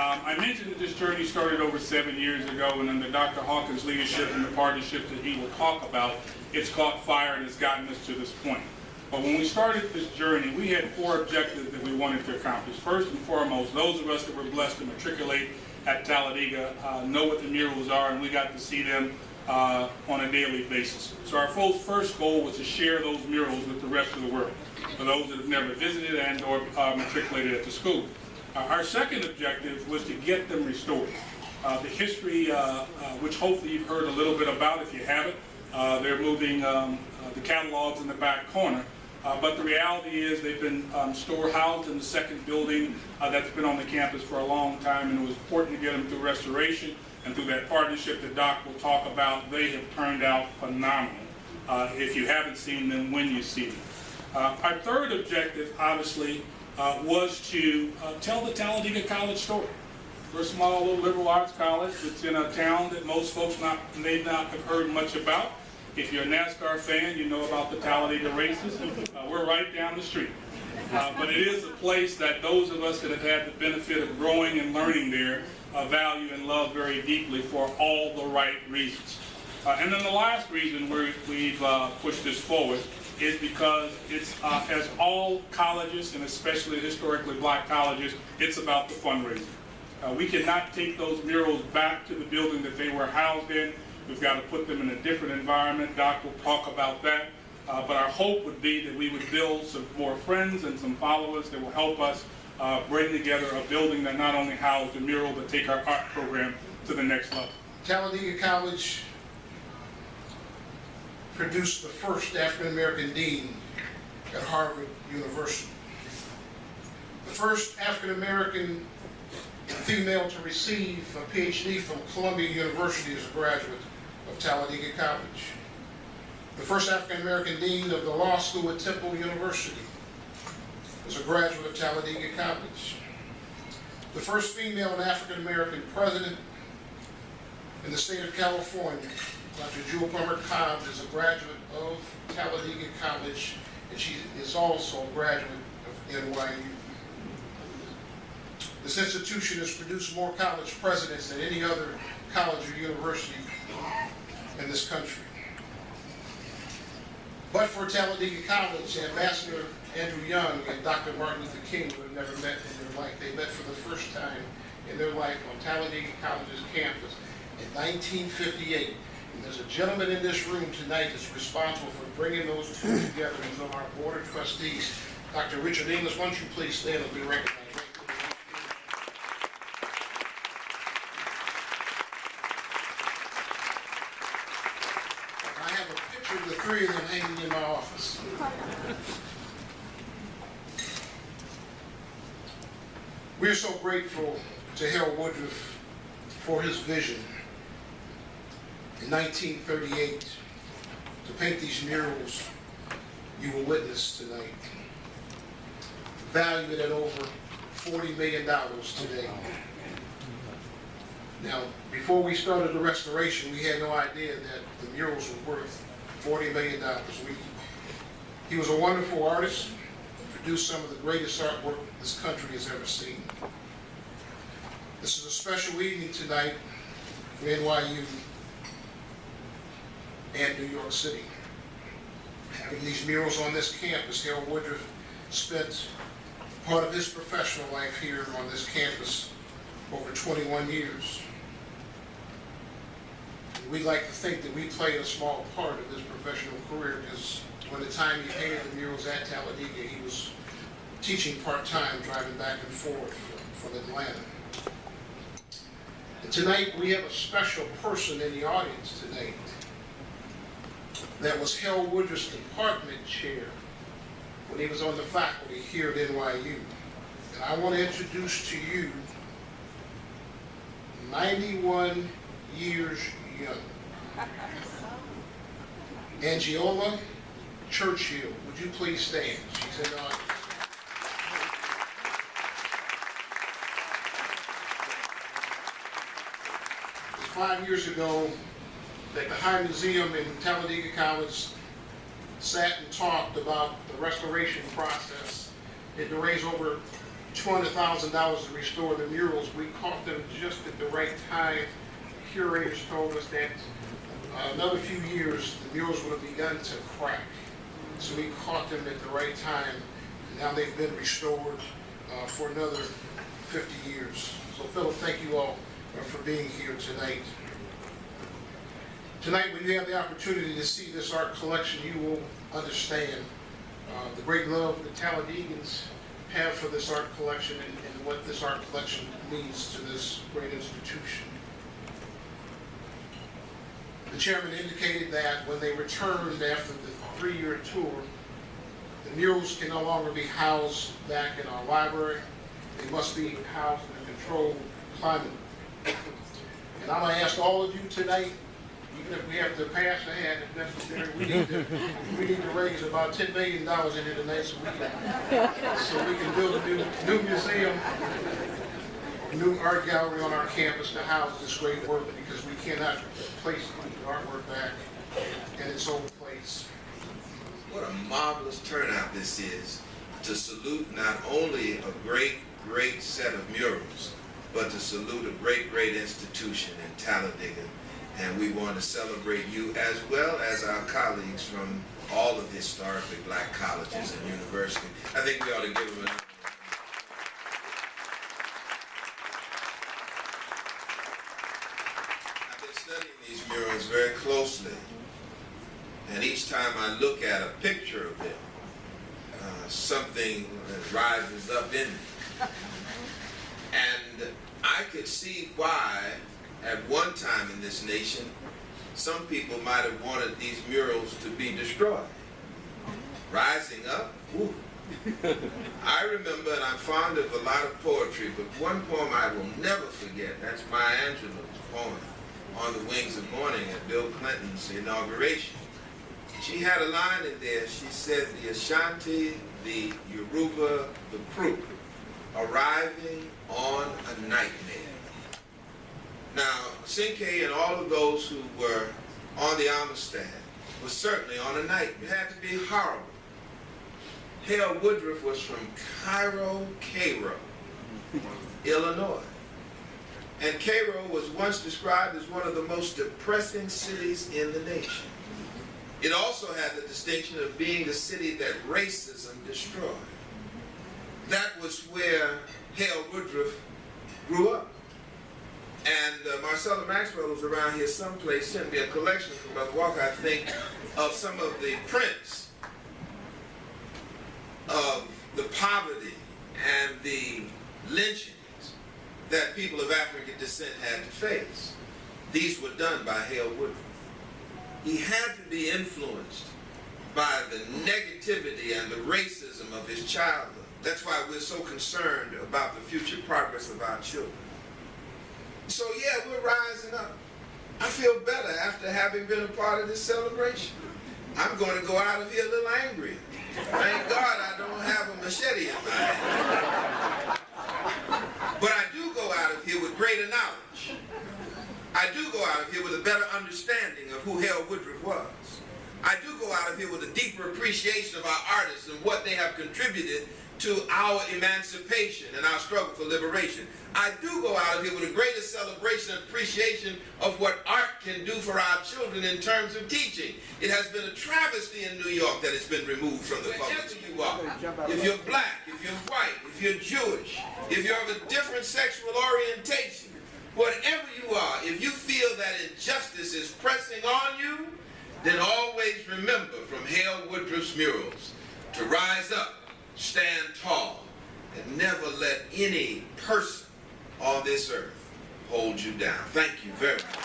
I mentioned that this journey started over 7 years ago, and under Dr. Hawkins' leadership and the partnership that he will talk about, it's caught fire and has gotten us to this point. But when we started this journey, we had 4 objectives that we wanted to accomplish. First and foremost, those of us that were blessed to matriculate at Talladega know what the murals are, and we got to see them on a daily basis. So our first goal was to share those murals with the rest of the world, for those that have never visited and or matriculated at the school. Our second objective was to get them restored. The history, which hopefully you've heard a little bit about if you haven't, they're moving the catalogs in the back corner. But the reality is they've been storehoused in the second building that's been on the campus for a long time, and it was important to get them through restoration, and through that partnership that Doc will talk about, they have turned out phenomenal. If you haven't seen them, when you see them. Our third objective, obviously, was to tell the Talladega College story. We're a small little liberal arts college that's in a town that most folks may not have heard much about. If you're a NASCAR fan, you know about the Talladega races. We're right down the street. But it is a place that those of us that have had the benefit of growing and learning there value and love very deeply for all the right reasons. And then the last reason we've pushed this forward is because it's, as all colleges, and especially historically black colleges, it's about the fundraising. We cannot take those murals back to the building that they were housed in. We've got to put them in a different environment. Doc will talk about that. But our hope would be that we would build some more friends and some followers that will help us bring together a building that not only housed the mural, but take our art program to the next level. Talladega College produced the first African-American dean at Harvard University. The first African-American female to receive a PhD from Columbia University as a graduate of Talladega College. The first African-American dean of the law school at Temple University as a graduate of Talladega College. The first female and African-American president in the state of California, Dr. Jewel Plummer Cobbs, is a graduate of Talladega College, and she is also a graduate of NYU. This institution has produced more college presidents than any other college or university in this country. But for Talladega College, Ambassador Andrew Young and Dr. Martin Luther King would have never met in their life. They met for the first time in their life on Talladega College's campus in 1958. And there's a gentleman in this room tonight that's responsible for bringing those two together. He's on our board of trustees. Dr. Richard English, why don't you please stand and be recognized? I have a picture of the three of them hanging in my office. We're so grateful to HALE Woodruff for his vision in 1938 to paint these murals you will witness tonight, valued at over $40 million today. Now, before we started the restoration, we had no idea that the murals were worth $40 million. He was a wonderful artist, produced some of the greatest artwork this country has ever seen. This is a special evening tonight for NYU and New York City. Having these murals on this campus, HALE Woodruff spent part of his professional life here on this campus over 21 years. And we'd like to think that we played a small part of his professional career, because when the time he painted the murals at Talladega, he was teaching part-time, driving back and forth from Atlanta. And tonight we have a special person in the audience tonight that was HALE Woodruff's department chair when he was on the faculty here at NYU. And I want to introduce to you 91 years young, Angela Churchill. Would you please stand? She's in the audience. 5 years ago, that the High Museum in Talladega College sat and talked about the restoration process. It raised over $200,000 to restore the murals. We caught them just at the right time. Curators told us that another few years, the murals would have begun to crack. So we caught them at the right time. Now they've been restored for another 50 years. So Philip, thank you all for being here tonight. Tonight, when you have the opportunity to see this art collection, you will understand the great love the Talladegans have for this art collection and what this art collection means to this great institution. The chairman indicated that when they returned after the 3-year tour, the murals can no longer be housed back in our library. They must be housed in a controlled climate. And I'm going to ask all of you tonight, even if we have to pass a hat if necessary, we need to raise about $10 million in here tonight so we can build a new museum, a new art gallery on our campus to house this great work, because we cannot place the artwork back in its old place. What a marvelous turnout this is, to salute not only a great set of murals, but to salute a great institution in Talladega. And we want to celebrate you as well as our colleagues from all of the historically black colleges and universities. I think we ought to give them an I've been studying these murals very closely, and each time I look at a picture of them, something rises up in me. And I could see why, at one time in this nation, some people might have wanted these murals to be destroyed. Rising up, woo. I remember, and I'm fond of a lot of poetry, but one poem I will never forget, that's Maya Angelou's poem, On the Wings of Morning, at Bill Clinton's inauguration. She had a line in there. She said, the Ashanti, the Yoruba, the Crook, arriving on a nightmare. Now, Cinque and all of those who were on the Amistad were certainly on a nightmare. It had to be horrible. HALE WOODRUFF was from Cairo, Illinois. And Cairo was once described as one of the most depressing cities in the nation. It also had the distinction of being the city that racism destroyed. That was where HALE WOODRUFF grew up. And Marcella Maxwell, who's around here someplace, sent me a collection from Brother Walker, I think, of some of the prints of the poverty and the lynchings that people of African descent had to face. These were done by HALE WOODRUFF. He had to be influenced by the negativity and the racism of his childhood. That's why we're so concerned about the future progress of our children. So yeah, we're rising up. I feel better after having been a part of this celebration. I'm going to go out of here a little angry. Thank God I don't have a machete in my hand. But I do go out of here with greater knowledge. I do go out of here with a better understanding of who HALE WOODRUFF was. I do go out of here with a deeper appreciation of our artists and what they have contributed to our emancipation and our struggle for liberation. I do go out of here with a greater celebration and appreciation of what art can do for our children in terms of teaching. It has been a travesty in New York that it's been removed from the public. Wherever you are, if you're black, if you're white, if you're Jewish, if you're of a different sexual orientation, whatever you are, if you feel that injustice is pressing on you, then always remember from HALE WOODRUFF'S murals to rise up, stand tall, and never let any person on this earth hold you down. Thank you very much.